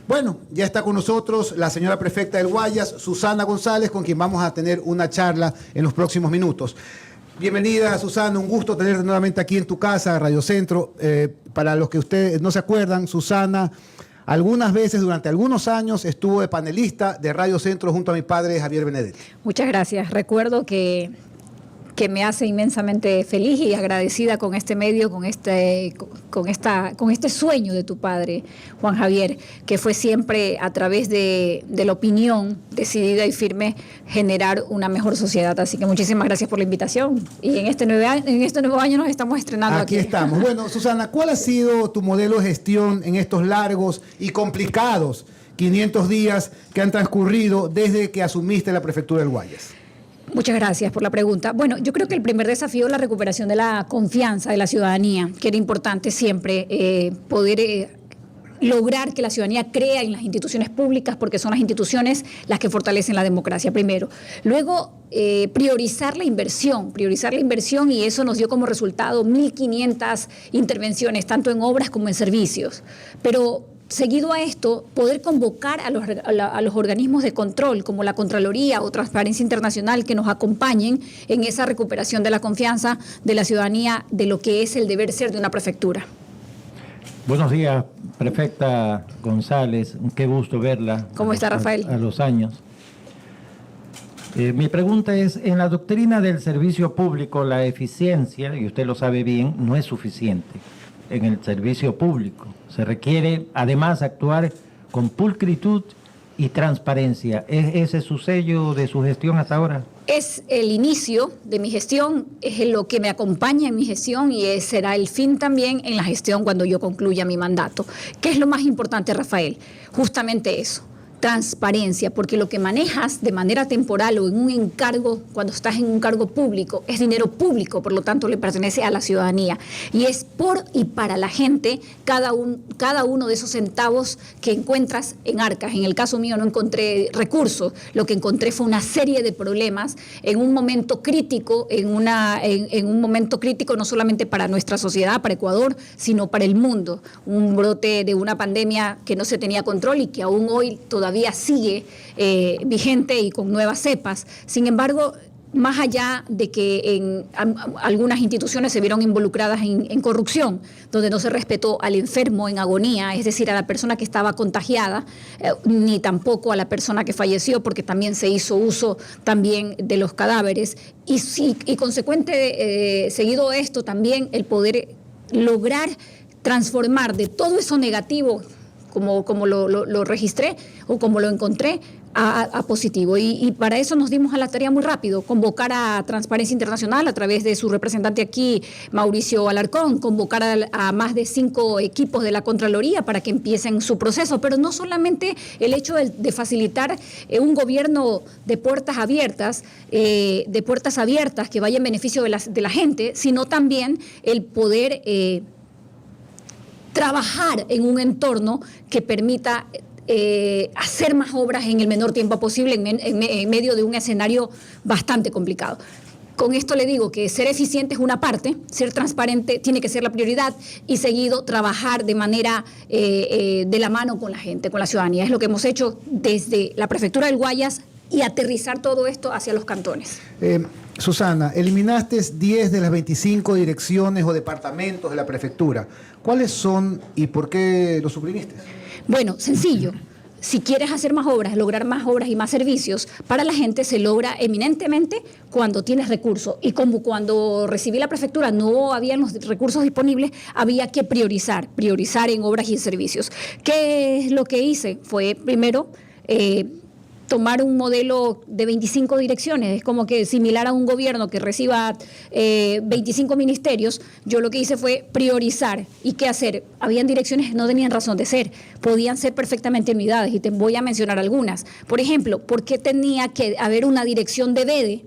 Bueno, ya está con nosotros la señora prefecta del Guayas, Susana González, con quien vamos a tener una charla en los próximos minutos. Bienvenida, Susana, un gusto tenerte nuevamente aquí en tu casa, Radio Centro. Para los que ustedes no se acuerdan, Susana algunas veces, durante algunos años, estuvo de panelista de Radio Centro junto a mi padre Javier Benedetti. Muchas gracias. Recuerdo que me hace inmensamente feliz y agradecida con este medio, con este sueño de tu padre, Juan Javier, que fue siempre a través de la opinión decidida y firme generar una mejor sociedad. Así que muchísimas gracias por la invitación. Y en este nuevo año nos estamos estrenando aquí. Aquí estamos. Bueno, Susana, ¿cuál ha sido tu modelo de gestión en estos largos y complicados 500 días que han transcurrido desde que asumiste la prefectura del Guayas? Muchas gracias por la pregunta. Bueno, yo creo que el primer desafío es la recuperación de la confianza de la ciudadanía, que era importante siempre poder lograr que la ciudadanía crea en las instituciones públicas, porque son las instituciones las que fortalecen la democracia primero. Luego, priorizar la inversión, y eso nos dio como resultado 1.500 intervenciones, tanto en obras como en servicios. Pero seguido a esto, poder convocar a los organismos de control, como la Contraloría o Transparencia Internacional, que nos acompañen en esa recuperación de la confianza de la ciudadanía de lo que es el deber ser de una prefectura. Buenos días, prefecta González. Qué gusto verla. ¿Cómo está, Rafael? A los años. Mi pregunta es, en la doctrina del servicio público, la eficiencia, y usted lo sabe bien, no es suficiente en el servicio público. Se requiere, además, actuar con pulcritud y transparencia. ¿Es ese su sello de su gestión hasta ahora? Es el inicio de mi gestión, es lo que me acompaña en mi gestión y será el fin también en la gestión cuando yo concluya mi mandato. ¿Qué es lo más importante, Rafael? Justamente eso. Transparencia, porque lo que manejas de manera temporal o en un encargo, cuando estás en un cargo público, es dinero público, por lo tanto le pertenece a la ciudadanía y es por y para la gente cada uno de esos centavos que encuentras en arcas. En el caso mío no encontré recursos, lo que encontré fue una serie de problemas en un momento crítico, en un momento crítico no solamente para nuestra sociedad, para Ecuador, sino para el mundo, un brote de una pandemia que no se tenía control y que aún hoy todavía sigue vigente y con nuevas cepas. Sin embargo, más allá de que algunas instituciones se vieron involucradas en corrupción, donde no se respetó al enfermo en agonía, es decir, a la persona que estaba contagiada, ni tampoco a la persona que falleció, porque también se hizo uso también de los cadáveres. Y consecuente, seguido esto, también el poder lograr transformar de todo eso negativo, como lo registré o como lo encontré, a positivo. Y para eso nos dimos a la tarea muy rápido, convocar a Transparencia Internacional a través de su representante aquí, Mauricio Alarcón, convocar a más de 5 equipos de la Contraloría para que empiecen su proceso, pero no solamente el hecho de facilitar un gobierno de puertas abiertas que vaya en beneficio de la gente, sino también el poder trabajar en un entorno que permita hacer más obras en el menor tiempo posible en medio de un escenario bastante complicado. Con esto le digo que ser eficiente es una parte, ser transparente tiene que ser la prioridad y seguido trabajar de manera de la mano con la gente, con la ciudadanía. Es lo que hemos hecho desde la prefectura del Guayas y aterrizar todo esto hacia los cantones. Susana, eliminaste 10 de las 25 direcciones o departamentos de la prefectura. ¿Cuáles son y por qué los suprimiste? Bueno, sencillo. Si quieres hacer más obras, lograr más obras y más servicios para la gente, se logra eminentemente cuando tienes recursos. Y como cuando recibí la prefectura no habían los recursos disponibles, había que priorizar en obras y en servicios. ¿Qué es lo que hice? Fue primero tomar un modelo de 25 direcciones, es como que similar a un gobierno que reciba 25 ministerios. Yo lo que hice fue priorizar. ¿Y qué hacer? Habían direcciones que no tenían razón de ser, podían ser perfectamente unidades y te voy a mencionar algunas. Por ejemplo, ¿por qué tenía que haber una dirección de BEDE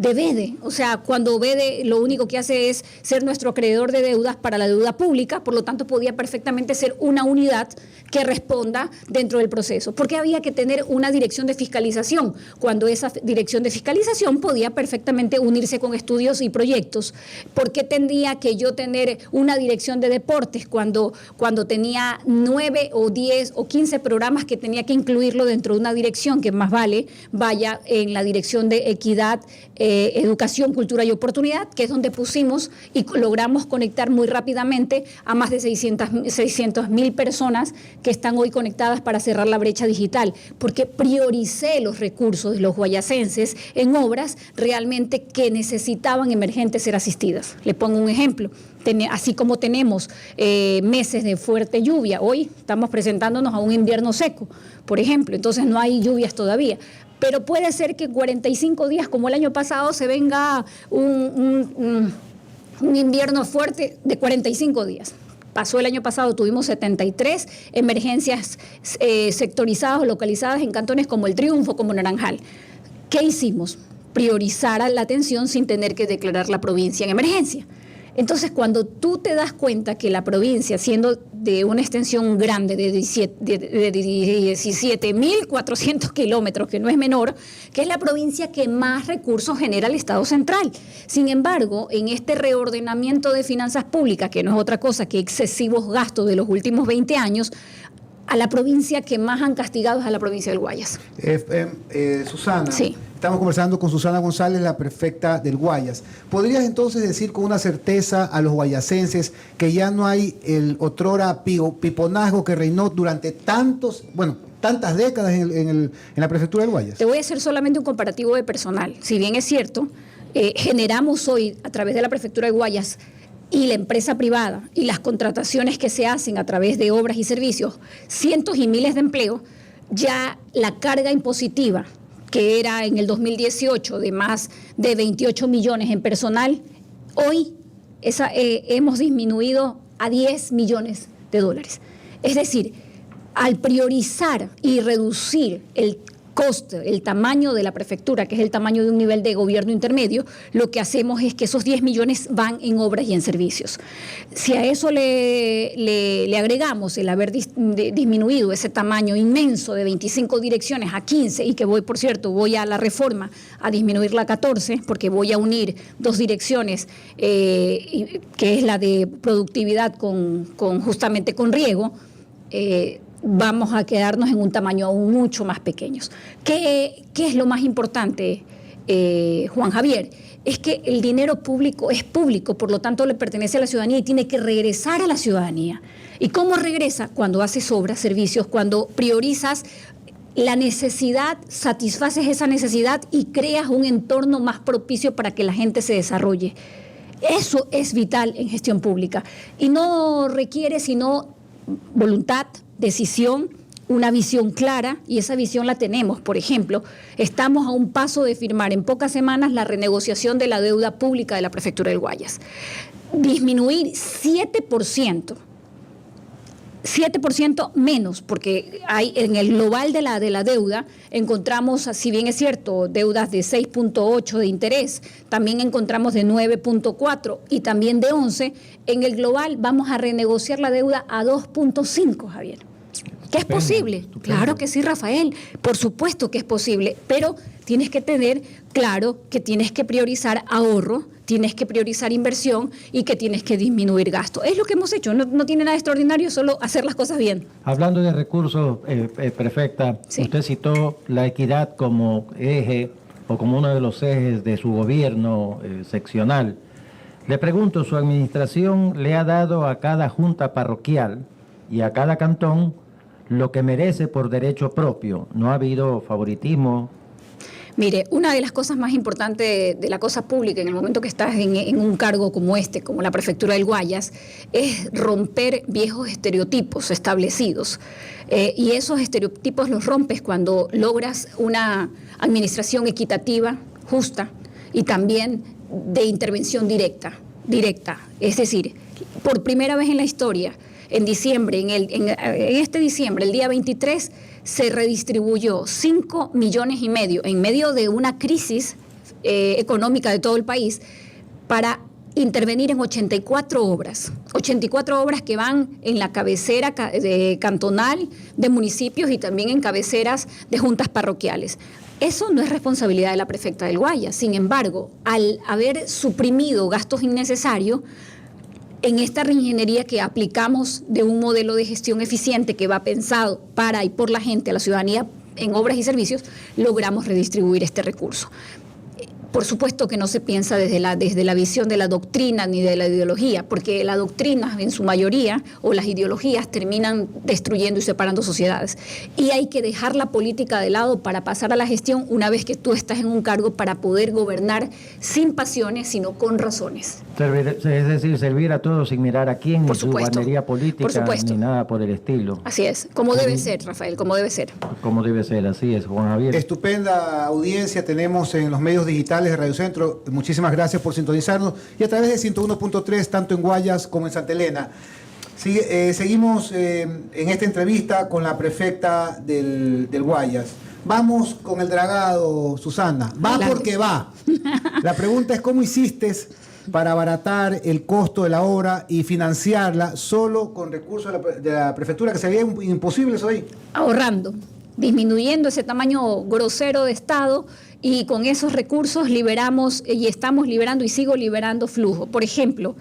de BEDE. O sea, cuando BEDE lo único que hace es ser nuestro acreedor de deudas para la deuda pública, por lo tanto podía perfectamente ser una unidad que responda dentro del proceso. Porque había que tener una dirección de fiscalización, cuando esa dirección de fiscalización podía perfectamente unirse con estudios y proyectos. ¿Por qué tendría que yo tener una dirección de deportes cuando tenía 9 o 10 o 15 programas que tenía que incluirlo dentro de una dirección que más vale vaya en la dirección de equidad, educación, cultura y oportunidad, que es donde pusimos y logramos conectar muy rápidamente a más de 600,000 personas que están hoy conectadas para cerrar la brecha digital, porque prioricé los recursos de los guayacenses en obras realmente que necesitaban emergentes ser asistidas. Le pongo un ejemplo. Así como tenemos meses de fuerte lluvia, hoy estamos presentándonos a un invierno seco, por ejemplo, entonces no hay lluvias todavía. Pero puede ser que en 45 días, como el año pasado, se venga un invierno fuerte de 45 días. Pasó el año pasado, tuvimos 73 emergencias sectorizadas o localizadas en cantones como El Triunfo, como Naranjal. ¿Qué hicimos? Priorizar la atención sin tener que declarar la provincia en emergencia. Entonces, cuando tú te das cuenta que la provincia, siendo de una extensión grande de 17.400 kilómetros, que no es menor, que es la provincia que más recursos genera el Estado central. Sin embargo, en este reordenamiento de finanzas públicas, que no es otra cosa que excesivos gastos de los últimos 20 años, a la provincia que más han castigado es a la provincia del Guayas. Susana, sí. Estamos conversando con Susana González, la prefecta del Guayas. ¿Podrías entonces decir con una certeza a los guayacenses que ya no hay el otrora piponazgo que reinó durante tantas décadas en la prefectura del Guayas? Te voy a hacer solamente un comparativo de personal. Si bien es cierto, generamos hoy a través de la prefectura de Guayas y la empresa privada y las contrataciones que se hacen a través de obras y servicios, cientos y miles de empleos, ya la carga impositiva, que era en el 2018 de más de 28 millones en personal, hoy hemos disminuido a 10 millones de dólares. Es decir, al priorizar y reducir el coste, el tamaño de la prefectura, que es el tamaño de un nivel de gobierno intermedio, lo que hacemos es que esos 10 millones van en obras y en servicios. Si a eso le agregamos el haber disminuido ese tamaño inmenso de 25 direcciones a 15, y que voy a la reforma a disminuirla a 14, porque voy a unir 2 direcciones, que es la de productividad justamente con riego, vamos a quedarnos en un tamaño aún mucho más pequeño. ¿Qué es lo más importante, Juan Javier? Es que el dinero público es público, por lo tanto le pertenece a la ciudadanía y tiene que regresar a la ciudadanía. ¿Y cómo regresa? Cuando haces obras, servicios, cuando priorizas la necesidad, satisfaces esa necesidad y creas un entorno más propicio para que la gente se desarrolle. Eso es vital en gestión pública y no requiere sino voluntad, decisión, una visión clara, y esa visión la tenemos. Por ejemplo, estamos a un paso de firmar en pocas semanas la renegociación de la deuda pública de la prefectura del Guayas. Disminuir 7% menos, porque hay en el global de la deuda encontramos, si bien es cierto, deudas de 6.8 de interés, también encontramos de 9.4 y también de 11. En el global vamos a renegociar la deuda a 2.5, Javier. ¿Que es posible? Estupendo. Claro que sí, Rafael, por supuesto que es posible, pero tienes que tener claro que tienes que priorizar ahorro, tienes que priorizar inversión y que tienes que disminuir gasto. Es lo que hemos hecho, no tiene nada extraordinario, solo hacer las cosas bien. Hablando de recursos, prefecta, sí. Usted citó la equidad como eje o como uno de los ejes de su gobierno seccional. Le pregunto, ¿su administración le ha dado a cada junta parroquial y a cada cantón lo que merece por derecho propio? ¿No ha habido favoritismo? Mire, una de las cosas más importantes de la cosa pública en el momento que estás en un cargo como este, como la prefectura del Guayas, es romper viejos estereotipos establecidos. Y esos estereotipos los rompes cuando logras una administración equitativa, justa y también de intervención directa. Es decir, por primera vez en la historia, en diciembre, en este diciembre, el día 23, se redistribuyó 5,5 millones en medio de una crisis económica de todo el país para intervenir en 84 obras que van en la cabecera cantonal de municipios y también en cabeceras de juntas parroquiales. Eso no es responsabilidad de la prefecta del Guayas. Sin embargo, al haber suprimido gastos innecesarios, en esta reingeniería que aplicamos de un modelo de gestión eficiente que va pensado para y por la gente, la ciudadanía, en obras y servicios, logramos redistribuir este recurso. Por supuesto que no se piensa desde la visión de la doctrina ni de la ideología, porque la doctrina en su mayoría o las ideologías terminan destruyendo y separando sociedades. Y hay que dejar la política de lado para pasar a la gestión una vez que tú estás en un cargo para poder gobernar sin pasiones, sino con razones. Es decir, servir a todos sin mirar a quién, Por ni su supuesto. bandería política, ni nada por el estilo. Así es, como debe ser, Rafael, como debe ser. Como debe ser, así es, Juan Javier. Estupenda audiencia tenemos en los medios digitales de Radio Centro. Muchísimas gracias por sintonizarnos y a través de 101.3 tanto en Guayas como en Santa Elena. Seguimos en esta entrevista con la prefecta del Guayas. Vamos con el dragado, Susana. Va Claro. porque va. La pregunta es cómo hiciste para abaratar el costo de la obra y financiarla solo con recursos de la prefectura, que se veía imposible eso ahí. Ahorrando, disminuyendo ese tamaño grosero de Estado, y con esos recursos liberamos y estamos liberando y sigo liberando flujo. Por ejemplo,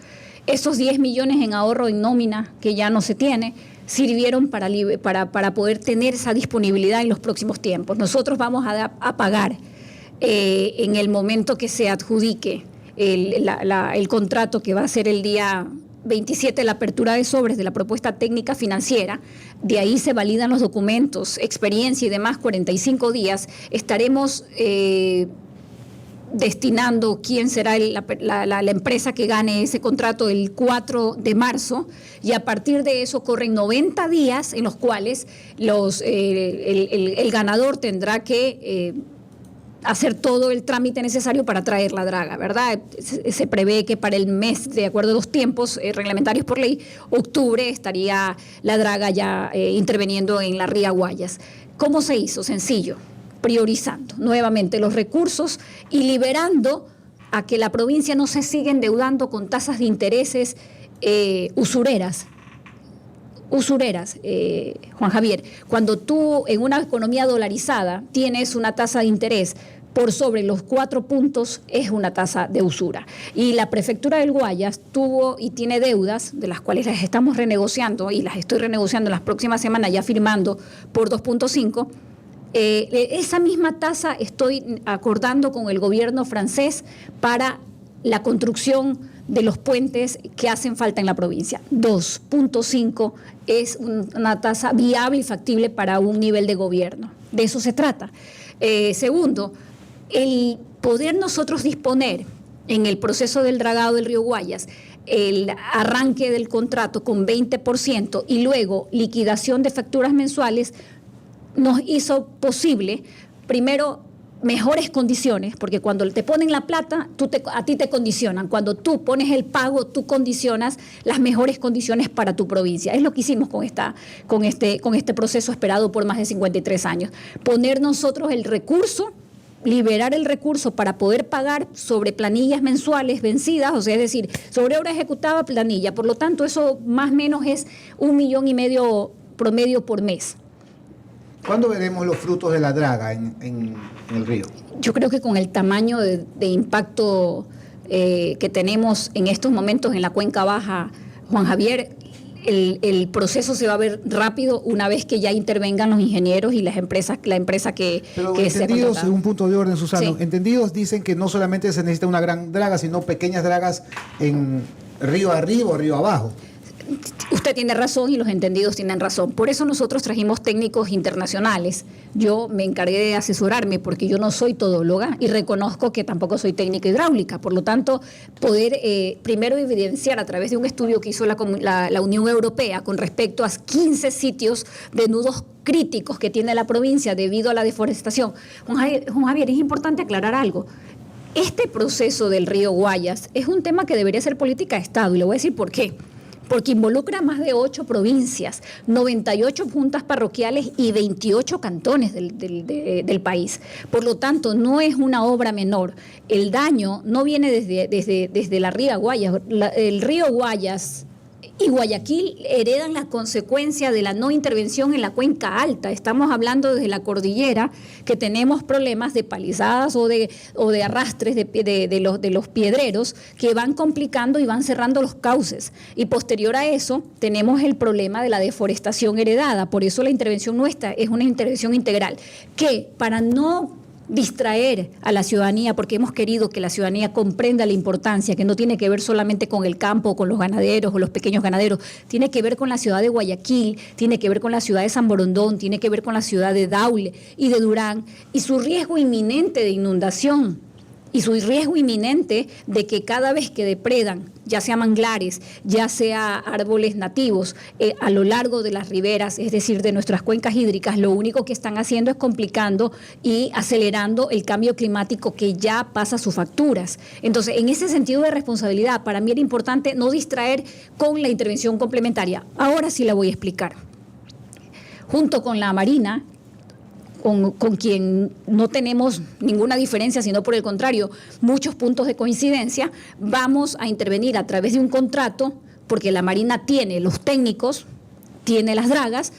esos 10 millones en ahorro en nómina que ya no se tiene, sirvieron para poder tener esa disponibilidad en los próximos tiempos. Nosotros vamos a pagar en el momento que se adjudique el contrato, que va a ser el día 27, la apertura de sobres de la propuesta técnica financiera. De ahí se validan los documentos, experiencia y demás, 45 días. Estaremos destinando quién será la empresa que gane ese contrato el 4 de marzo, y a partir de eso corren 90 días en los cuales el ganador tendrá que hacer todo el trámite necesario para traer la draga, ¿verdad? Se prevé que para el mes, de acuerdo a los tiempos reglamentarios por ley, octubre, estaría la draga ya interviniendo en la ría Guayas. ¿Cómo se hizo? Sencillo, priorizando nuevamente los recursos y liberando a que la provincia no se siga endeudando con tasas de intereses usureras, Juan Javier. Cuando tú en una economía dolarizada tienes una tasa de interés por sobre los 4 puntos, es una tasa de usura. Y la prefectura del Guayas tuvo y tiene deudas, de las cuales las estamos renegociando, y las estoy renegociando en las próximas semanas, ya firmando por 2.5. Esa misma tasa estoy acordando con el gobierno francés para la construcción de los puentes que hacen falta en la provincia. 2.5 es una tasa viable y factible para un nivel de gobierno. De eso se trata. Segundo, el poder nosotros disponer en el proceso del dragado del río Guayas el arranque del contrato con 20% y luego liquidación de facturas mensuales nos hizo posible, primero, mejores condiciones, porque cuando te ponen la plata, a ti te condicionan. Cuando tú pones el pago, tú condicionas las mejores condiciones para tu provincia. Es lo que hicimos con este proceso esperado por más de 53 años. Poner nosotros el recurso, liberar el recurso para poder pagar sobre planillas mensuales vencidas, o sea, es decir, sobre obra ejecutada planilla. Por lo tanto, eso más o menos es 1,5 millones promedio por mes. ¿Cuándo veremos los frutos de la draga en el río? Yo creo que con el tamaño de impacto que tenemos en estos momentos en la cuenca baja, Juan Javier, el proceso se va a ver rápido una vez que ya intervengan los ingenieros y la empresa que Pero se ha entendidos, contratado. según punto de orden, Susano, Sí. entendidos dicen que no solamente se necesita una gran draga, sino pequeñas dragas en río arriba o río abajo. Usted tiene razón y los entendidos tienen razón. Por eso nosotros trajimos técnicos internacionales. Yo me encargué de asesorarme porque yo no soy todóloga y reconozco que tampoco soy técnica hidráulica. Por lo tanto, poder primero evidenciar a través de un estudio que hizo la Unión Europea con respecto a 15 sitios de nudos críticos que tiene la provincia debido a la deforestación. Juan Javier, es importante aclarar algo. Este proceso del río Guayas es un tema que debería ser política de Estado, y le voy a decir por qué. porque involucra más de 8 provincias, 98 juntas parroquiales y 28 cantones del país. Por lo tanto, no es una obra menor. El daño no viene desde la ría Guayas. El río Guayas y Guayaquil heredan las consecuencias de la no intervención en la cuenca alta. Estamos hablando desde la cordillera, que tenemos problemas de palizadas o de arrastres de los piedreros que van complicando y van cerrando los cauces. Y posterior a eso tenemos el problema de la deforestación heredada. Por eso la intervención nuestra es una intervención integral, que para no distraer a la ciudadanía, porque hemos querido que la ciudadanía comprenda la importancia, que no tiene que ver solamente con el campo, con los ganaderos o los pequeños ganaderos, tiene que ver con la ciudad de Guayaquil, tiene que ver con la ciudad de San Borondón, tiene que ver con la ciudad de Daule y de Durán, y su riesgo inminente de inundación, y su riesgo inminente de que cada vez que depredan, ya sea manglares, ya sea árboles nativos, a lo largo de las riberas, es decir, de nuestras cuencas hídricas, lo único que están haciendo es complicando y acelerando el cambio climático que ya pasa sus facturas. Entonces, en ese sentido de responsabilidad, para mí era importante no distraer con la intervención complementaria. Ahora sí la voy a explicar. Junto con la Marina, con quien no tenemos ninguna diferencia, sino por el contrario, muchos puntos de coincidencia, vamos a intervenir a través de un contrato, porque la Marina tiene los técnicos, tiene las dragas,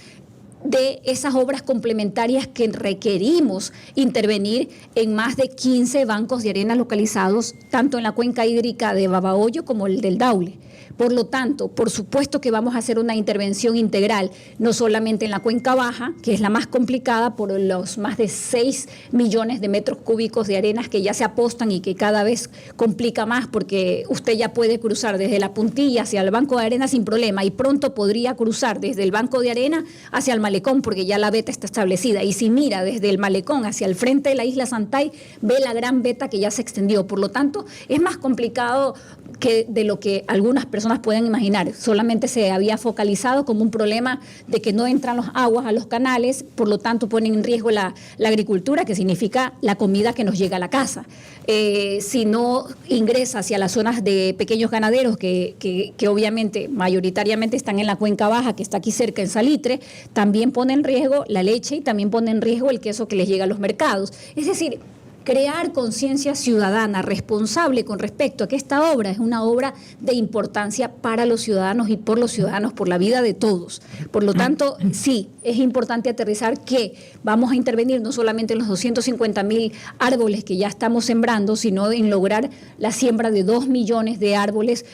de esas obras complementarias que requerimos intervenir en más de 15 bancos de arena localizados, tanto en la cuenca hídrica de Babahoyo como el del Daule. Por lo tanto, por supuesto que vamos a hacer una intervención integral, no solamente en la cuenca baja, que es la más complicada por los más de 6 millones de metros cúbicos de arenas que ya se apostan y que cada vez complica más, porque usted ya puede cruzar desde la puntilla hacia el banco de arena sin problema, y pronto podría cruzar desde el banco de arena hacia el malecón, porque ya la veta está establecida. Y si mira desde el malecón hacia el frente de la isla Santay, ve la gran veta que ya se extendió. Por lo tanto, es más complicado que de lo que algunas personas pueden imaginar. Solamente se había focalizado como un problema de que no entran los aguas a los canales, por lo tanto ponen en riesgo la agricultura, que significa la comida que nos llega a la casa. Si no ingresa hacia las zonas de pequeños ganaderos que obviamente mayoritariamente están en la cuenca baja, que está aquí cerca en Salitre, también pone en riesgo la leche y también pone en riesgo el queso que les llega a los mercados. Es decir, crear conciencia ciudadana responsable con respecto a que esta obra es una obra de importancia para los ciudadanos y por los ciudadanos, por la vida de todos. Por lo tanto, sí, es importante aterrizar que vamos a intervenir no solamente en los 250.000 árboles que ya estamos sembrando, sino en lograr la siembra de 2 millones de árboles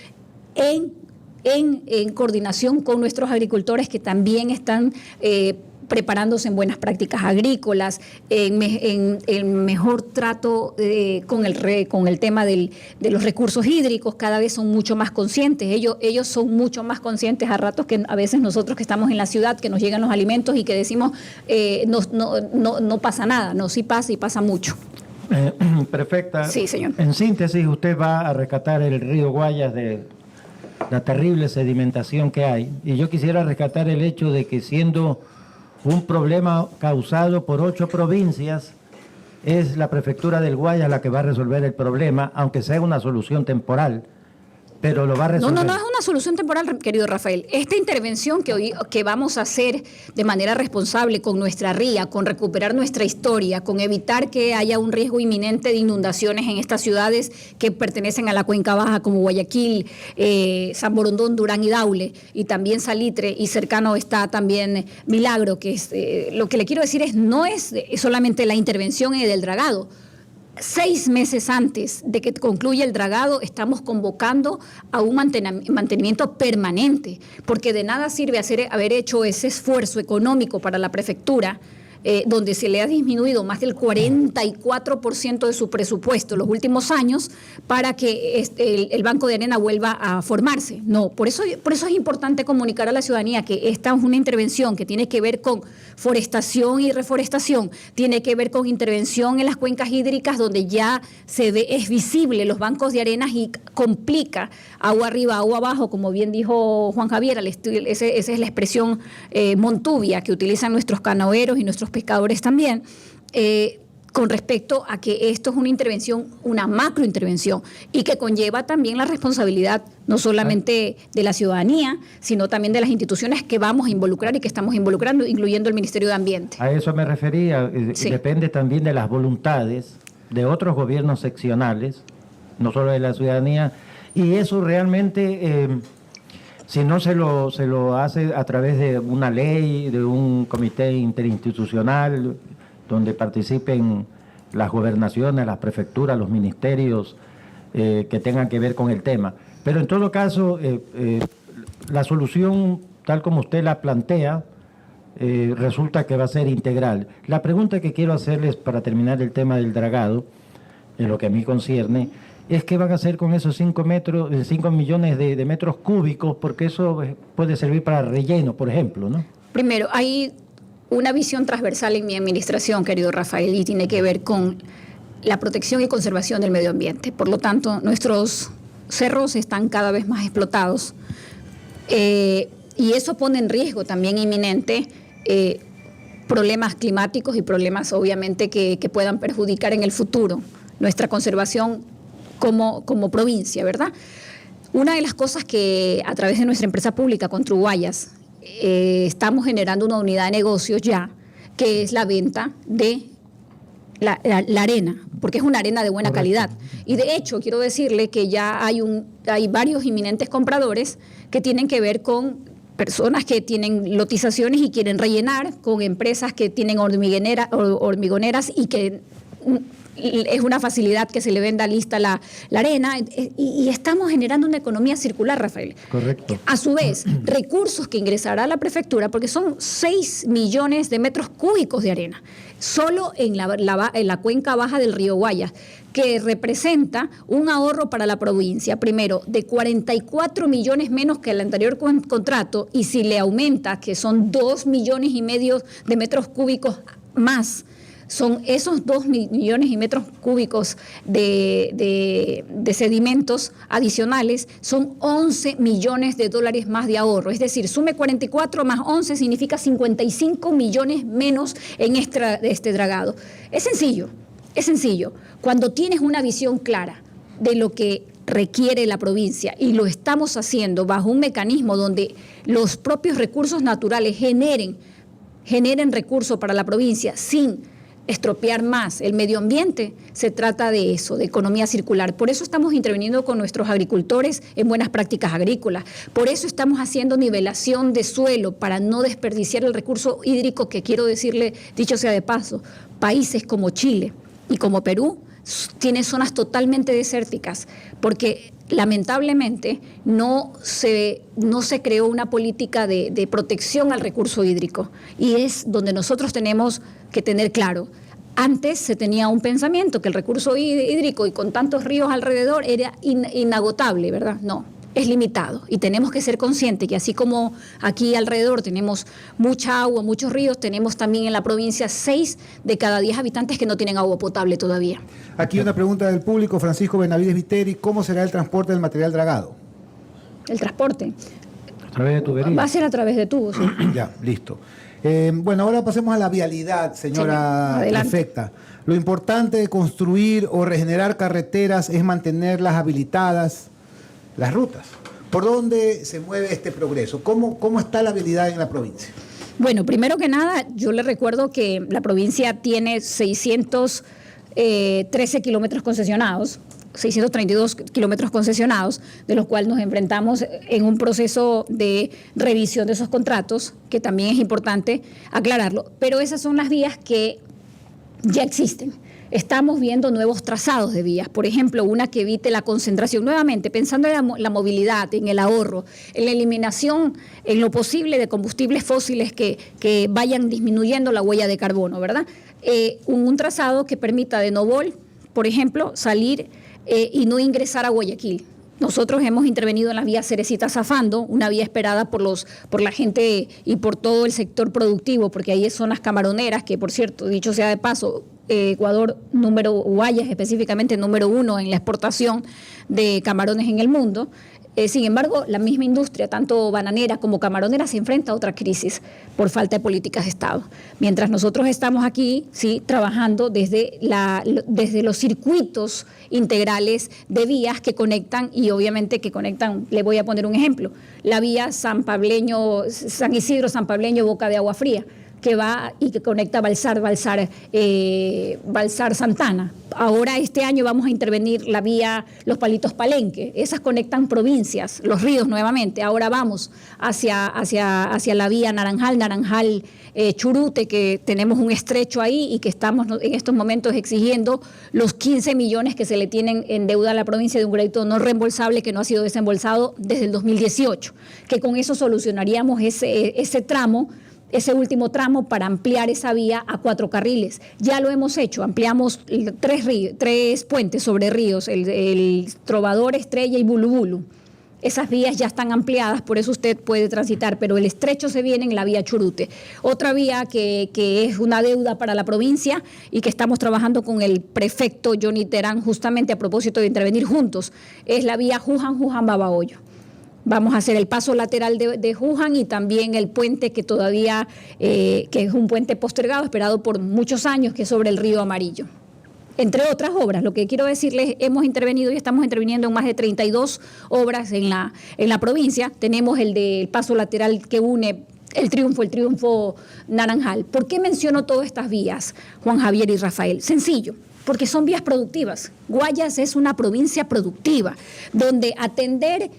en coordinación con nuestros agricultores, que también están preparándose en buenas prácticas agrícolas, en el mejor trato con el tema de los recursos hídricos. Cada vez son mucho más conscientes. Ellos son mucho más conscientes a ratos que a veces nosotros que estamos en la ciudad, que nos llegan los alimentos y que decimos no pasa nada. No, sí pasa y pasa mucho. Perfecta. Sí, señor. En síntesis, usted va a rescatar el río Guayas de la terrible sedimentación que hay. Y yo quisiera rescatar el hecho de que, siendo un problema causado por 8 provincias, es la prefectura del Guayas la que va a resolver el problema, aunque sea una solución temporal, pero lo va a resolver. No es una solución temporal, querido Rafael. Esta intervención que vamos a hacer de manera responsable con nuestra ría, con recuperar nuestra historia, con evitar que haya un riesgo inminente de inundaciones en estas ciudades que pertenecen a la cuenca baja, como Guayaquil, San Borondón, Durán y Daule, y también Salitre, y cercano está también Milagro, que es lo que le quiero decir no es solamente la intervención del dragado. 6 meses antes de que concluya el dragado, estamos convocando a un mantenimiento permanente, porque de nada sirve haber hecho ese esfuerzo económico para la prefectura, donde se le ha disminuido más del 44% de su presupuesto los últimos años, para que el Banco de Arena vuelva a formarse. No, por eso es importante comunicar a la ciudadanía que esta es una intervención que tiene que ver con forestación y reforestación, tiene que ver con intervención en las cuencas hídricas, donde ya es visible los bancos de arenas y complica agua arriba, agua abajo, como bien dijo Juan Javier, esa es la expresión montuvia que utilizan nuestros canoeros y nuestros pescadores también. con respecto a que esto es una intervención, una macrointervención, y que conlleva también la responsabilidad no solamente de la ciudadanía, sino también de las instituciones que vamos a involucrar y que estamos involucrando, incluyendo el Ministerio de Ambiente. A eso me refería. Sí. Depende también de las voluntades de otros gobiernos seccionales, no solo de la ciudadanía, y eso realmente, si no se lo hace a través de una ley, de un comité interinstitucional, donde participen las gobernaciones, las prefecturas, los ministerios que tengan que ver con el tema. Pero en todo caso, la solución, tal como usted la plantea, resulta que va a ser integral. La pregunta que quiero hacerles para terminar el tema del dragado, en lo que a mí concierne, es qué van a hacer con esos 5 millones de metros cúbicos, porque eso puede servir para relleno, por ejemplo, ¿no? Primero, hay una visión transversal en mi administración, querido Rafael, y tiene que ver con la protección y conservación del medio ambiente. Por lo tanto, nuestros cerros están cada vez más explotados y eso pone en riesgo también inminente problemas climáticos y problemas obviamente que puedan perjudicar en el futuro nuestra conservación como provincia, ¿verdad? Una de las cosas que a través de nuestra empresa pública, Construguayas, estamos generando una unidad de negocios ya, que es la venta de la arena, porque es una arena de buena calidad. Y de hecho, quiero decirle que ya hay varios inminentes compradores que tienen que ver con personas que tienen lotizaciones y quieren rellenar, con empresas que tienen hormigoneras y que es una facilidad que se le venda lista la arena, y estamos generando una economía circular, Rafael. Correcto. A su vez, recursos que ingresará a la prefectura, porque son 6 millones de metros cúbicos de arena, solo en la cuenca baja del río Guayas, que representa un ahorro para la provincia, primero, de 44 millones menos que el anterior contrato, y si le aumenta, que son 2,5 millones de metros cúbicos más, son esos 2 millones y metros cúbicos de sedimentos adicionales, son 11 millones de dólares más de ahorro. Es decir, sume 44 más 11 significa 55 millones menos en este dragado. Es sencillo. Cuando tienes una visión clara de lo que requiere la provincia, y lo estamos haciendo bajo un mecanismo donde los propios recursos naturales generen recursos para la provincia sin estropear más el medio ambiente, se trata de eso, de economía circular. Por eso estamos interviniendo con nuestros agricultores en buenas prácticas agrícolas. Por eso estamos haciendo nivelación de suelo para no desperdiciar el recurso hídrico, que quiero decirle, dicho sea de paso, países como Chile y como Perú tienen zonas totalmente desérticas, porque lamentablemente no se creó una política de protección al recurso hídrico, y es donde nosotros tenemos que tener claro. Antes se tenía un pensamiento que el recurso hídrico, y con tantos ríos alrededor, era inagotable, ¿verdad? No, es limitado, y tenemos que ser conscientes que así como aquí alrededor tenemos mucha agua, muchos ríos, tenemos también en la provincia 6 de cada 10 habitantes que no tienen agua potable todavía. Aquí una pregunta del público, Francisco Benavides Viteri: ¿cómo será el transporte del material dragado? El transporte A través de tuberías. va a ser a través de tubos. ¿Sí? Ya, listo. Bueno, ahora pasemos a la vialidad, señora prefecta. Lo importante de construir o regenerar carreteras es mantenerlas habilitadas, las rutas. ¿Por dónde se mueve este progreso? ¿Cómo está la vialidad en la provincia? Bueno, primero que nada, yo le recuerdo que la provincia tiene 613 kilómetros concesionados, 632 kilómetros concesionados, de los cuales nos enfrentamos en un proceso de revisión de esos contratos, que también es importante aclararlo, pero esas son las vías que ya existen. Estamos viendo nuevos trazados de vías, por ejemplo, una que evite la concentración, nuevamente pensando en la movilidad, en el ahorro, en la eliminación en lo posible de combustibles fósiles que vayan disminuyendo la huella de carbono, ¿verdad? Un trazado que permita de Novol, por ejemplo, salir y no ingresar a Guayaquil. Nosotros hemos intervenido en la vía Cerecita-Zafando, una vía esperada por la gente y por todo el sector productivo, porque ahí son las camaroneras, que por cierto, dicho sea de paso, Ecuador, Guayas específicamente, número 1 en la exportación de camarones en el mundo. Sin embargo, la misma industria, tanto bananera como camaronera, se enfrenta a otra crisis por falta de políticas de Estado. Mientras nosotros estamos aquí, sí, trabajando desde los circuitos integrales de vías que conectan, y obviamente que conectan, le voy a poner un ejemplo, la vía San Isidro, San Pableño, Boca de Agua Fría, que va y que conecta Balsar, Santana. Ahora este año vamos a intervenir la vía Los Palitos Palenque, esas conectan provincias, Los Ríos nuevamente. Ahora vamos hacia la vía Naranjal, Churute, que tenemos un estrecho ahí y que estamos en estos momentos exigiendo los 15 millones que se le tienen en deuda a la provincia de un crédito no reembolsable que no ha sido desembolsado desde el 2018, que con eso solucionaríamos ese tramo, ese último tramo, para ampliar esa vía a 4 carriles. Ya lo hemos hecho, ampliamos 3 puentes sobre ríos, el Trovador, Estrella y Bulubulu. Esas vías ya están ampliadas, por eso usted puede transitar, pero el estrecho se viene en la vía Churute. Otra vía que es una deuda para la provincia y que estamos trabajando con el prefecto Johnny Terán justamente a propósito de intervenir juntos, es la vía Juján-Babahoyo. Vamos a hacer el paso lateral de Juján y también el puente que todavía, que es un puente postergado, esperado por muchos años, que es sobre el río Amarillo. Entre otras obras, lo que quiero decirles, hemos intervenido y estamos interviniendo en más de 32 obras en la provincia. Tenemos el del paso lateral que une el triunfo Naranjal. ¿Por qué menciono todas estas vías, Juan Javier y Rafael? Sencillo. Porque son vías productivas. Guayas es una provincia productiva, donde atender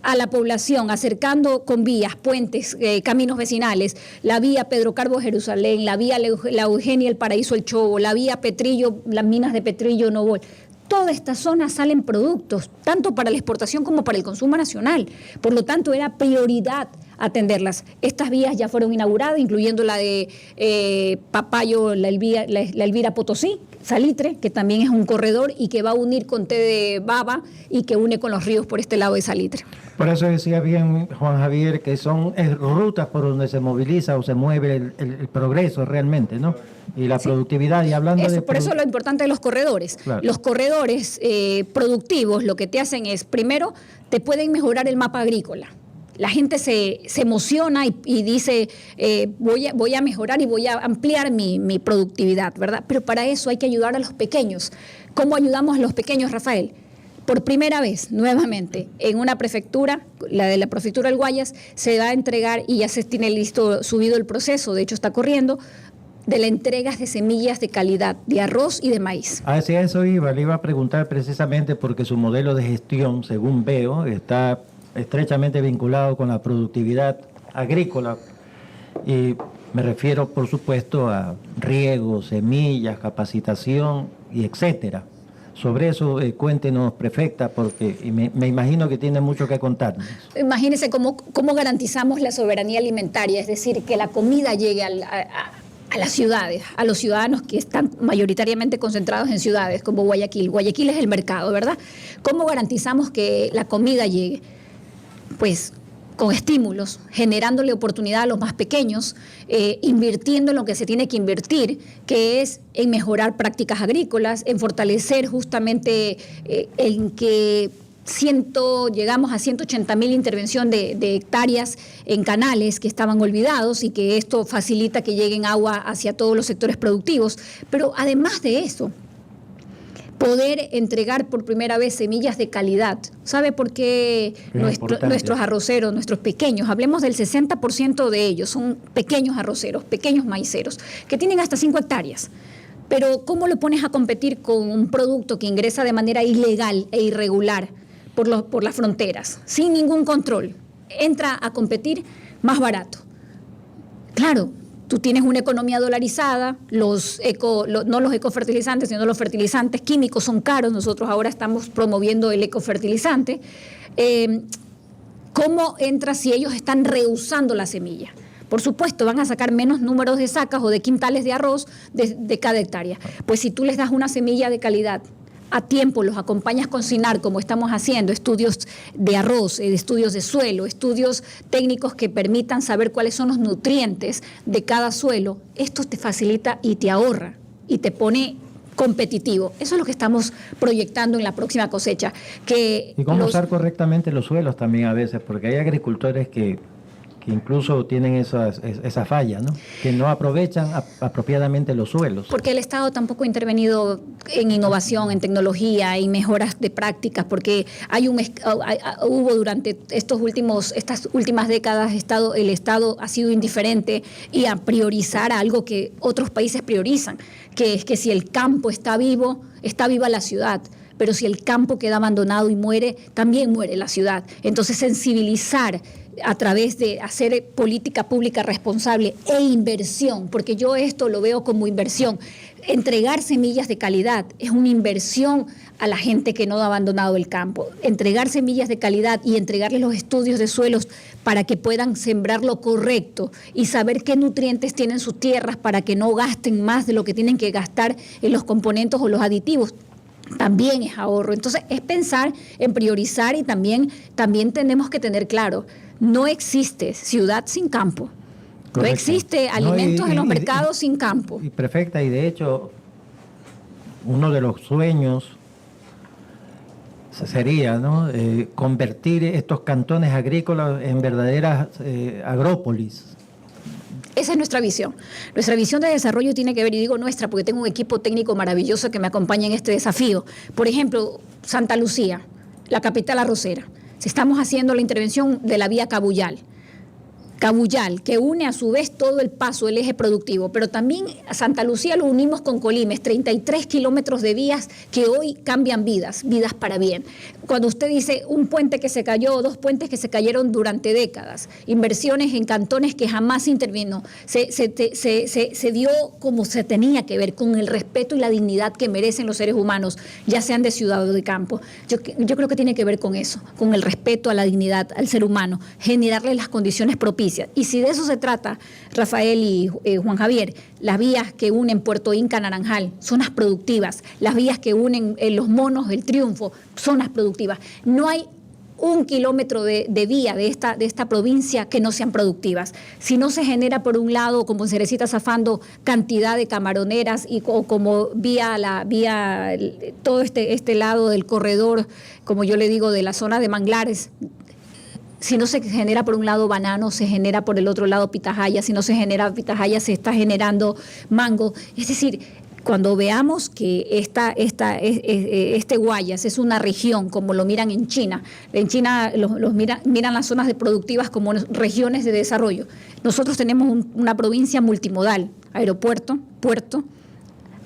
a la población, acercando con vías, puentes, caminos vecinales, la vía Pedro Carbo Jerusalén, la vía La Eugenia, el Paraíso, el Chobo, la vía Petrillo, las minas de Petrillo, Novol. Toda esta zona salen productos, tanto para la exportación como para el consumo nacional. Por lo tanto, era prioridad atenderlas. Estas vías ya fueron inauguradas, incluyendo la de Papayo, la Elvira Potosí, Salitre, que también es un corredor y que va a unir con Té de Baba y que une con los ríos por este lado de Salitre. Por eso decía bien Juan Javier que son rutas por donde se moviliza o se mueve el progreso realmente, ¿no? Y la productividad. Y hablando por eso lo importante de los corredores. Claro. Los corredores productivos lo que te hacen es, primero, te pueden mejorar el mapa agrícola. La gente se emociona y dice, voy a mejorar y voy a ampliar mi productividad, ¿verdad? Pero para eso hay que ayudar a los pequeños. ¿Cómo ayudamos a los pequeños, Rafael? Por primera vez, nuevamente, en una prefectura, la de la prefectura del Guayas, se va a entregar, y ya se tiene subido el proceso, de hecho está corriendo, de la entrega de semillas de calidad, de arroz y de maíz. Hacia eso le iba a preguntar precisamente porque su modelo de gestión, según veo, está estrechamente vinculado con la productividad agrícola, y me refiero, por supuesto, a riego, semillas, capacitación y etcétera. Sobre eso, cuéntenos, prefecta, porque me imagino que tiene mucho que contarnos. Imagínense cómo garantizamos la soberanía alimentaria, es decir, que la comida llegue a las ciudades, a los ciudadanos que están mayoritariamente concentrados en ciudades como Guayaquil. Guayaquil es el mercado, ¿verdad? ¿Cómo garantizamos que la comida llegue? Pues con estímulos, generándole oportunidad a los más pequeños, invirtiendo en lo que se tiene que invertir, que es en mejorar prácticas agrícolas, en fortalecer justamente en que llegamos a 180.000 intervención de hectáreas en canales que estaban olvidados, y que esto facilita que lleguen agua hacia todos los sectores productivos. Pero además de eso, poder entregar por primera vez semillas de calidad. ¿Sabe por qué nuestros arroceros, nuestros pequeños, hablemos del 60% de ellos, son pequeños arroceros, pequeños maiceros, que tienen hasta 5 hectáreas? Pero ¿cómo lo pones a competir con un producto que ingresa de manera ilegal e irregular por las fronteras, sin ningún control? Entra a competir más barato. Claro, tú tienes una economía dolarizada, no los ecofertilizantes, sino los fertilizantes químicos son caros. Nosotros ahora estamos promoviendo el ecofertilizante. ¿Cómo entra si ellos están rehusando la semilla? Por supuesto, van a sacar menos números de sacas o de quintales de arroz de cada hectárea. Pues si tú les das una semilla de calidad a tiempo, los acompañas con SINAR, como estamos haciendo, estudios de arroz, estudios de suelo, estudios técnicos que permitan saber cuáles son los nutrientes de cada suelo, esto te facilita y te ahorra y te pone competitivo. Eso es lo que estamos proyectando en la próxima cosecha. Y cómo usar correctamente los suelos también a veces, porque hay agricultores que incluso tienen esa falla, ¿no? Que no aprovechan apropiadamente los suelos. Porque el Estado tampoco ha intervenido en innovación, en tecnología, en mejoras de prácticas, porque hubo durante estas últimas décadas, el Estado ha sido indiferente y a priorizar algo que otros países priorizan, que es que si el campo está vivo, está viva la ciudad. Pero si el campo queda abandonado y muere, también muere la ciudad. Entonces, sensibilizar a través de hacer política pública responsable e inversión, porque yo esto lo veo como inversión. Entregar semillas de calidad es una inversión a la gente que no ha abandonado el campo. Entregar semillas de calidad y entregarles los estudios de suelos para que puedan sembrar lo correcto y saber qué nutrientes tienen sus tierras para que no gasten más de lo que tienen que gastar en los componentes o los aditivos. También es ahorro. Entonces, es pensar en priorizar y también tenemos que tener claro, no existe ciudad sin campo. Correcto. No existe alimentos en los mercados sin campo. Y perfecta, y de hecho, uno de los sueños sería, ¿no?, convertir estos cantones agrícolas en verdaderas agrópolis. Esa es nuestra visión. Nuestra visión de desarrollo tiene que ver, y digo nuestra porque tengo un equipo técnico maravilloso que me acompaña en este desafío. Por ejemplo, Santa Lucía, la capital arrocera. Estamos haciendo la intervención de la vía Cabuyal, que une a su vez todo el paso, el eje productivo, pero también a Santa Lucía lo unimos con Colimes, 33 kilómetros de vías que hoy cambian vidas para bien. Cuando usted dice un puente que se cayó, 2 puentes que se cayeron durante décadas, inversiones en cantones que jamás intervino, se dio como se tenía que ver, con el respeto y la dignidad que merecen los seres humanos, ya sean de ciudad o de campo. Yo creo que tiene que ver con eso, con el respeto a la dignidad, al ser humano, generarle las condiciones propicias. Y si de eso se trata, Rafael y Juan Javier, las vías que unen Puerto Inca a Naranjal, zonas productivas, las vías que unen Los Monos, El Triunfo, zonas productivas. No hay 1 kilómetro de vía de esta provincia que no sean productivas. Si no se genera por un lado, como en Cerecita Zafando, cantidad de camaroneras o como todo este lado del corredor, como yo le digo, de la zona de manglares. Si no se genera por un lado banano, se genera por el otro lado pitahaya. Si no se genera pitahaya, se está generando mango. Es decir, cuando veamos que este Guayas es una región, como lo miran en China miran las zonas productivas como regiones de desarrollo. Nosotros tenemos una provincia multimodal, aeropuerto, puerto.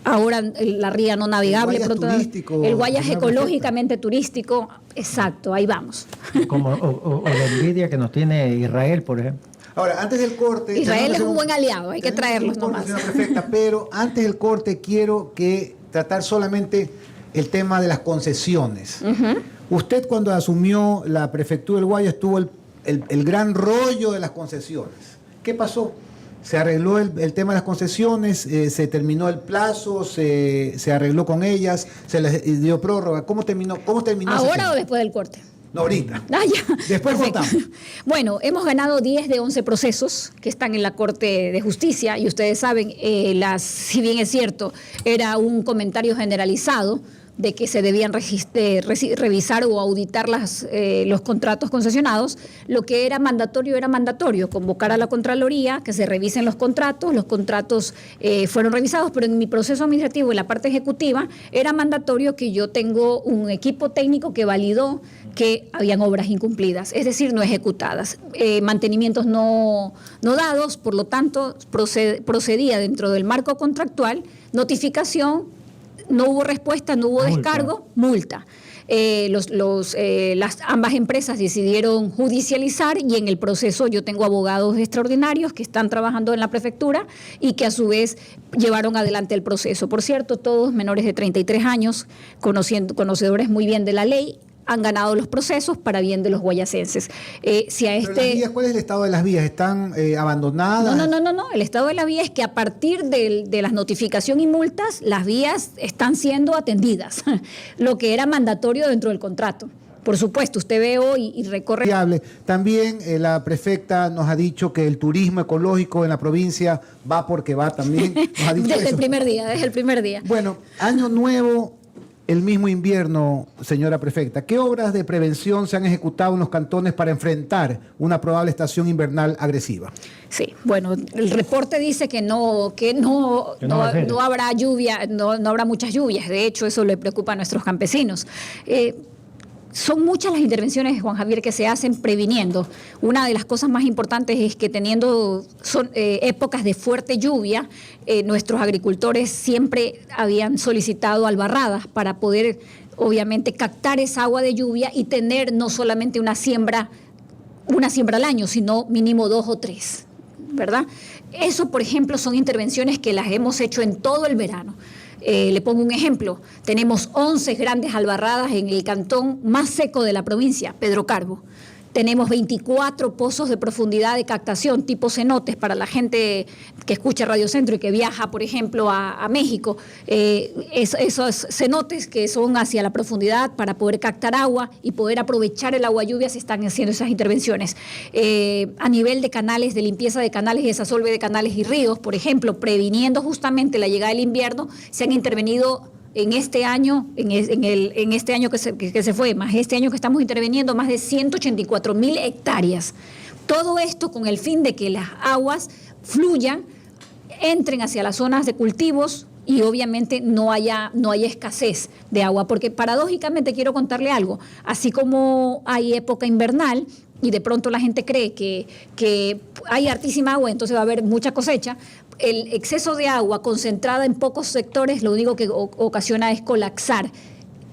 Ahora la ría no navegable, el Guayas ecológicamente turístico, exacto, ahí vamos. O la envidia que nos tiene Israel, por ejemplo. Ahora, antes del corte... Israel es un buen aliado, hay que traerlos nomás. Perfecta, pero antes del corte quiero tratar solamente el tema de las concesiones. Usted cuando asumió la prefectura del Guayas tuvo el gran rollo de las concesiones. ¿Qué pasó? Se arregló el tema de las concesiones, se terminó el plazo, se arregló con ellas, se les dio prórroga. ¿Cómo terminó? ¿Ahora o después del corte? No, ahorita. Ya. Después contamos. Bueno, hemos ganado 10 de 11 procesos que están en la Corte de Justicia y ustedes saben, si bien es cierto, era un comentario generalizado de que se debían revisar o auditar los contratos concesionados. Lo que era mandatorio, convocar a la Contraloría, que se revisen los contratos fueron revisados, pero en mi proceso administrativo, en la parte ejecutiva, era mandatorio que yo tengo un equipo técnico que validó que habían obras incumplidas, es decir, no ejecutadas, mantenimientos no dados, por lo tanto, procedía dentro del marco contractual, notificación. No hubo respuesta, no hubo descargo, multa. Ambas empresas decidieron judicializar y en el proceso yo tengo abogados extraordinarios que están trabajando en la prefectura y que a su vez llevaron adelante el proceso. Por cierto, todos menores de 33 años, conocedores muy bien de la ley, han ganado los procesos para bien de los guayasenses. Las vías, ¿cuál es el estado de las vías? ¿Están abandonadas? No. El estado de la vía es que a partir de las notificaciones y multas, las vías están siendo atendidas, lo que era mandatorio dentro del contrato. Por supuesto, usted ve hoy y recorre... También la prefecta nos ha dicho que el turismo ecológico en la provincia va porque va también. Nos ha dicho desde eso. el primer día. Bueno, año nuevo, el mismo invierno, señora prefecta. ¿Qué obras de prevención se han ejecutado en los cantones para enfrentar una probable estación invernal agresiva? Sí, bueno, el reporte dice que no habrá lluvia, no habrá muchas lluvias. De hecho, eso le preocupa a nuestros campesinos. Son muchas las intervenciones, Juan Javier, que se hacen previniendo. Una de las cosas más importantes es que teniendo épocas de fuerte lluvia, nuestros agricultores siempre habían solicitado albarradas para poder, obviamente, captar esa agua de lluvia y tener no solamente una siembra al año, sino mínimo 2 o 3, ¿verdad? Eso, por ejemplo, son intervenciones que las hemos hecho en todo el verano. Le pongo un ejemplo, tenemos 11 grandes albarradas en el cantón más seco de la provincia, Pedro Carbo. Tenemos 24 pozos de profundidad de captación, tipo cenotes, para la gente que escucha Radio Centro y que viaja, por ejemplo, a México. Esos cenotes que son hacia la profundidad para poder captar agua y poder aprovechar el agua lluvia, se están haciendo esas intervenciones. A nivel de canales, de limpieza de canales y desasolve de canales y ríos, por ejemplo, previniendo justamente la llegada del invierno, se han intervenido en este año, en este año que se fue, más este año que estamos interviniendo, más de 184.000 hectáreas. Todo esto con el fin de que las aguas fluyan, entren hacia las zonas de cultivos y obviamente no haya escasez de agua, porque paradójicamente quiero contarle algo, así como hay época invernal y de pronto la gente cree que hay hartísima agua, entonces va a haber mucha cosecha. El exceso de agua concentrada en pocos sectores lo único que ocasiona es colapsar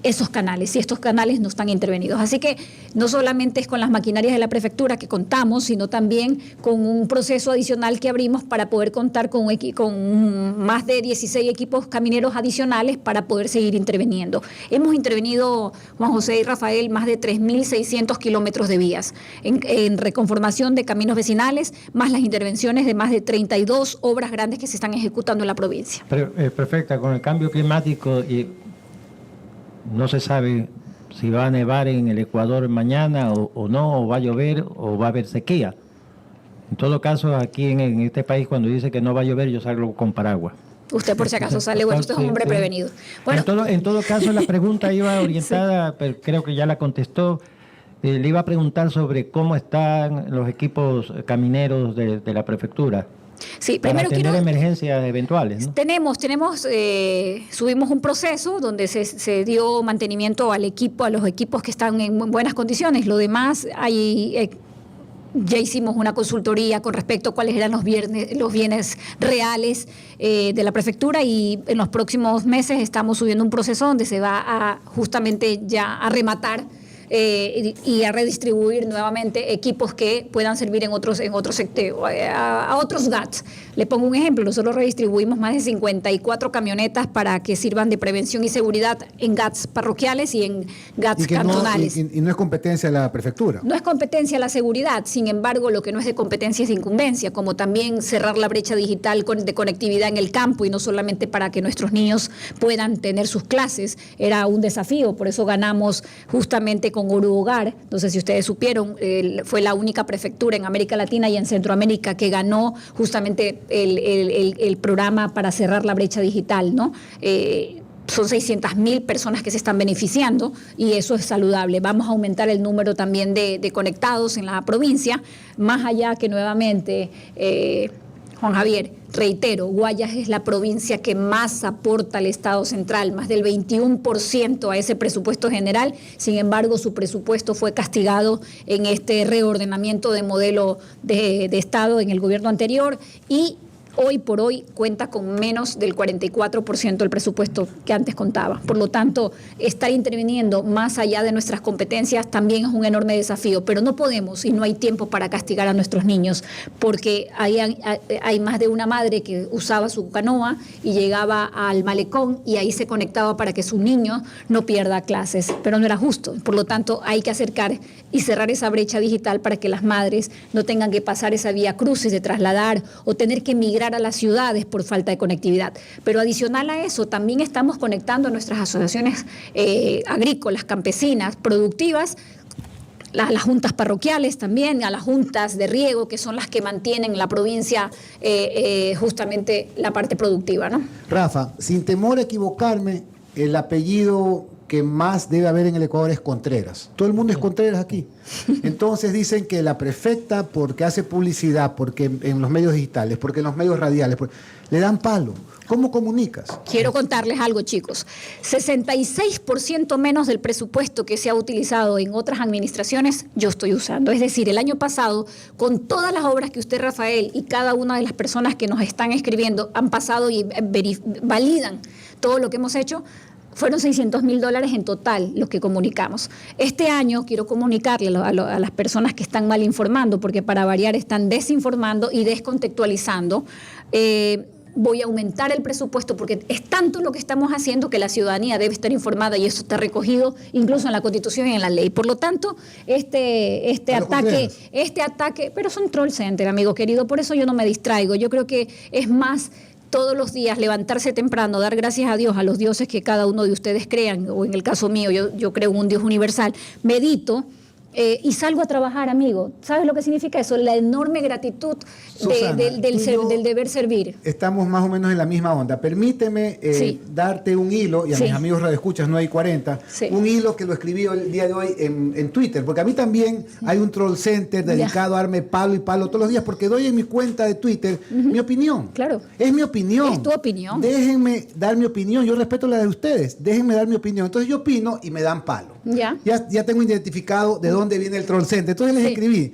esos canales, y estos canales no están intervenidos. Así que no solamente es con las maquinarias de la prefectura que contamos, sino también con un proceso adicional que abrimos para poder contar con más de 16 equipos camineros adicionales para poder seguir interviniendo. Hemos intervenido, Juan José y Rafael, más de 3.600 kilómetros de vías en reconformación de caminos vecinales, más las intervenciones de más de 32 obras grandes que se están ejecutando en la provincia. Perfecta, con el cambio climático y no se sabe si va a nevar en el Ecuador mañana o no, o va a llover o va a haber sequía. En todo caso, aquí en este país, cuando dice que no va a llover, yo salgo con paraguas. Usted por si acaso sale, bueno, usted es un hombre prevenido. Bueno. En todo caso, la pregunta iba orientada, sí, pero creo que ya la contestó. Le iba a preguntar sobre cómo están los equipos camineros de la prefectura. Sí, para tener emergencias eventuales, ¿no? Subimos un proceso donde se dio mantenimiento a los equipos que están en buenas condiciones. Lo demás, ya hicimos una consultoría con respecto a cuáles eran los bienes reales de la prefectura, y en los próximos meses estamos subiendo un proceso donde se va justamente ya a rematar y a redistribuir nuevamente equipos que puedan servir a otros GATS. Le pongo un ejemplo, nosotros redistribuimos más de 54 camionetas para que sirvan de prevención y seguridad en GATS parroquiales y en GATS cantonales. Y no es competencia de la prefectura. No es competencia la seguridad, sin embargo, lo que no es de competencia es de incumbencia, como también cerrar la brecha digital de conectividad en el campo, y no solamente para que nuestros niños puedan tener sus clases, era un desafío, por eso ganamos justamente con Uruhogar. No sé si ustedes supieron, fue la única prefectura en América Latina y en Centroamérica que ganó justamente el programa para cerrar la brecha digital, ¿no? Son 600.000 personas que se están beneficiando y eso es saludable. Vamos a aumentar el número también de conectados en la provincia, más allá que nuevamente, Juan Javier, reitero, Guayas es la provincia que más aporta al Estado central, más del 21% a ese presupuesto general. Sin embargo, su presupuesto fue castigado en este reordenamiento de modelo de Estado en el gobierno anterior, y hoy por hoy cuenta con menos del 44% del presupuesto que antes contaba. Por lo tanto, estar interviniendo más allá de nuestras competencias también es un enorme desafío, pero no podemos y no hay tiempo para castigar a nuestros niños, porque hay más de una madre que usaba su canoa y llegaba al malecón y ahí se conectaba para que su niño no pierda clases, pero no era justo. Por lo tanto, hay que acercar y cerrar esa brecha digital para que las madres no tengan que pasar esa vía crucis de trasladar o tener que migrar entrar a las ciudades por falta de conectividad. Pero adicional a eso, también estamos conectando a nuestras asociaciones agrícolas, campesinas, productivas, a las juntas parroquiales también, a las juntas de riego, que son las que mantienen en la provincia justamente la parte productiva, ¿no? Rafa, sin temor a equivocarme, el apellido que más debe haber en el Ecuador es Contreras. Todo el mundo es Contreras aquí. Entonces dicen que la prefecta, porque hace publicidad, porque en los medios digitales, porque en los medios radiales, le dan palo. ¿Cómo comunicas? Quiero contarles algo, chicos. 66% menos del presupuesto que se ha utilizado en otras administraciones, yo estoy usando. Es decir, el año pasado, con todas las obras que usted, Rafael, y cada una de las personas que nos están escribiendo han pasado y validan todo lo que hemos hecho, fueron $600.000 en total los que comunicamos. Este año quiero comunicarle a las personas que están mal informando, porque para variar están desinformando y descontextualizando. Voy a aumentar el presupuesto porque es tanto lo que estamos haciendo que la ciudadanía debe estar informada y eso está recogido incluso en la Constitución y en la ley. Por lo tanto, este ataque, pero son troll center, amigo querido, por eso yo no me distraigo. Yo creo que es más todos los días levantarse temprano, dar gracias a Dios, a los dioses que cada uno de ustedes crean, o en el caso mío, yo creo en un Dios universal, medito y salgo a trabajar, amigo. ¿Sabes lo que significa eso? La enorme gratitud Susana, del deber servir. Estamos más o menos en la misma onda. Permíteme Sí. darte un hilo, y a Sí. mis amigos radioescuchas 9 y 40, Sí. un hilo que lo escribí el día de hoy en Twitter, porque a mí también hay un troll center dedicado a darme palo y palo todos los días, porque doy en mi cuenta de Twitter mi opinión. Claro. Es mi opinión. Es tu opinión. Déjenme dar mi opinión, yo respeto la de ustedes, déjenme dar mi opinión. Entonces yo opino y me dan palo. Ya tengo identificado de dónde viene el troll center. Entonces les Sí. escribí,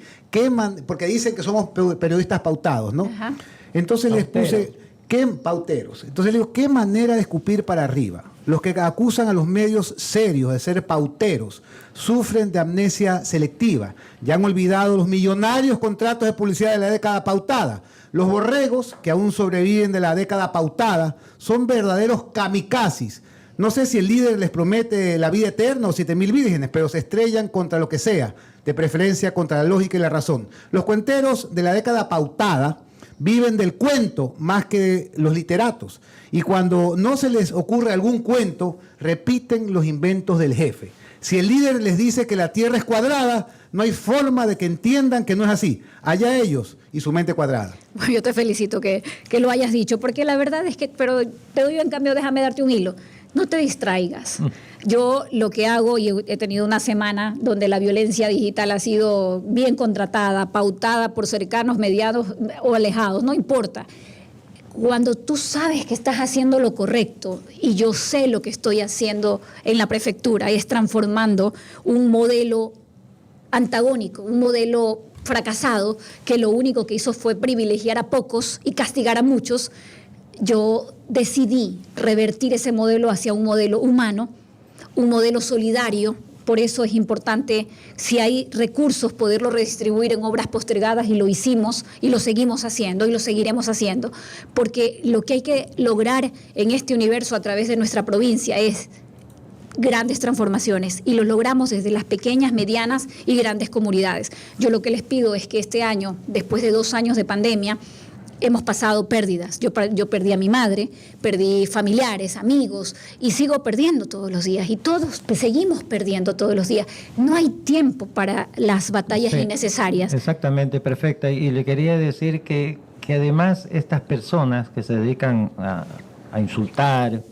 porque dicen que somos periodistas pautados, ¿no? Ajá. Entonces les Pauteros. puse, pauteros. Entonces les digo, qué manera de escupir para arriba. Los que acusan a los medios serios de ser pauteros sufren de amnesia selectiva. Ya han olvidado los millonarios contratos de publicidad de la década pautada. Los borregos, que aún sobreviven de la década pautada, son verdaderos kamikazes. No sé si el líder les promete la vida eterna o 7.000 vírgenes, pero se estrellan contra lo que sea, de preferencia contra la lógica y la razón. Los cuenteros de la década pautada viven del cuento más que de los literatos. Y cuando no se les ocurre algún cuento, repiten los inventos del jefe. Si el líder les dice que la Tierra es cuadrada, no hay forma de que entiendan que no es así. Allá ellos y su mente cuadrada. Bueno, yo te felicito que lo hayas dicho, porque la verdad es que, pero te doy en cambio, déjame darte un hilo. No te distraigas. Yo lo que hago, y he tenido una semana donde la violencia digital ha sido bien contratada, pautada por cercanos, mediados o alejados, no importa. Cuando tú sabes que estás haciendo lo correcto, y yo sé lo que estoy haciendo en la prefectura, es transformando un modelo antagónico, un modelo fracasado, que lo único que hizo fue privilegiar a pocos y castigar a muchos. Yo decidí revertir ese modelo hacia un modelo humano, un modelo solidario. Por eso es importante, si hay recursos, poderlo redistribuir en obras postergadas, y lo hicimos y lo seguimos haciendo y lo seguiremos haciendo, porque lo que hay que lograr en este universo a través de nuestra provincia es grandes transformaciones, y lo logramos desde las pequeñas, medianas y grandes comunidades. Yo lo que les pido es que este año, después de 2 años de pandemia, hemos pasado pérdidas. Yo perdí a mi madre, perdí familiares, amigos, y sigo perdiendo todos los días, y todos seguimos perdiendo todos los días. No hay tiempo para las batallas Sí, innecesarias. Exactamente, perfecta. Y le quería decir que además estas personas que se dedican a insultar,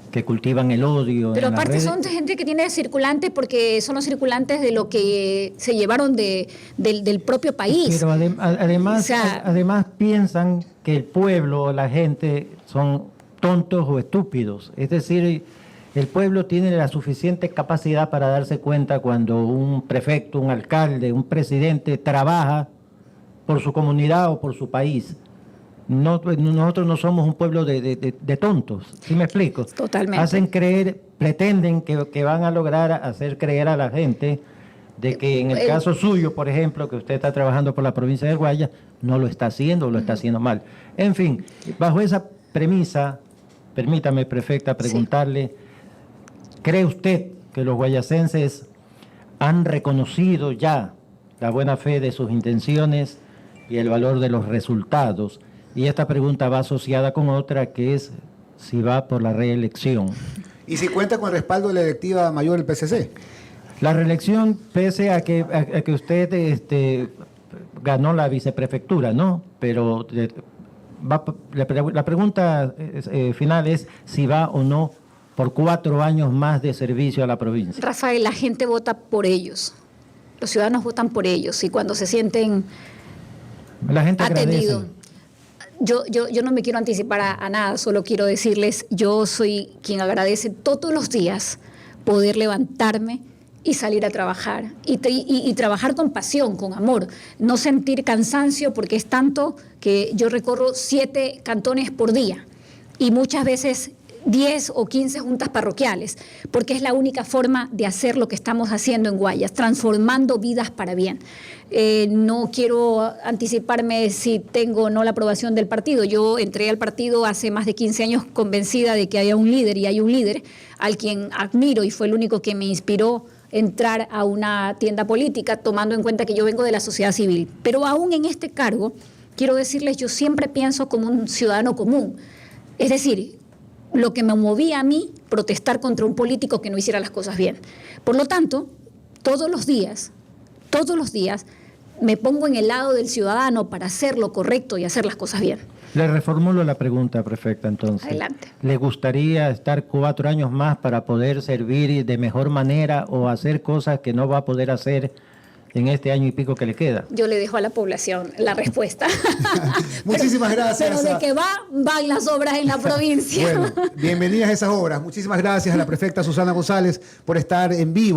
que cultivan el odio. Pero en las aparte redes, son gente que tiene circulantes, porque son los circulantes de lo que se llevaron del propio país. Pero además, O sea, además piensan que el pueblo, la gente, son tontos o estúpidos. Es decir, el pueblo tiene la suficiente capacidad para darse cuenta cuando un prefecto, un alcalde, un presidente trabaja por su comunidad o por su país. Nosotros no somos un pueblo de tontos, ¿sí me explico? Totalmente. Hacen creer, pretenden que van a lograr hacer creer a la gente de que en el caso suyo, por ejemplo, que usted está trabajando por la provincia del Guayas, no lo está haciendo, lo está haciendo mal. En fin, bajo esa premisa, permítame, prefecta, preguntarle, ¿cree usted que los guayasenses han reconocido ya la buena fe de sus intenciones y el valor de los resultados? Y esta pregunta va asociada con otra, que es si va por la reelección. ¿Y si cuenta con el respaldo de la directiva mayor del PCC? La reelección, pese a que usted ganó la viceprefectura, ¿no? Pero la pregunta final es si va o no por 4 años más de servicio a la provincia. Rafael, la gente vota por ellos. Los ciudadanos votan por ellos y cuando se sienten La gente atendidos. agradece. Yo no me quiero anticipar a nada, solo quiero decirles, yo soy quien agradece todos los días poder levantarme y salir a trabajar y trabajar con pasión, con amor, no sentir cansancio porque es tanto que yo recorro 7 cantones por día y muchas veces 10 o 15 juntas parroquiales, porque es la única forma de hacer lo que estamos haciendo en Guayas, transformando vidas para bien. No quiero anticiparme si tengo o no la aprobación del partido. Yo entré al partido hace más de 15 años convencida de que había un líder y hay un líder al quien admiro y fue el único que me inspiró entrar a una tienda política, tomando en cuenta que yo vengo de la sociedad civil. Pero aún en este cargo, quiero decirles, yo siempre pienso como un ciudadano común. Es decir, lo que me movía a mí, protestar contra un político que no hiciera las cosas bien. Por lo tanto, todos los días, me pongo en el lado del ciudadano para hacer lo correcto y hacer las cosas bien. Le reformulo la pregunta, prefecta, entonces. Adelante. ¿Le gustaría estar 4 años más para poder servir de mejor manera o hacer cosas que no va a poder hacer en este año y pico que le queda? Yo le dejo a la población la respuesta. Muchísimas gracias. Pero de que van las obras en la provincia. Bueno, bienvenidas a esas obras. Muchísimas gracias a la prefecta Susana González por estar en vivo.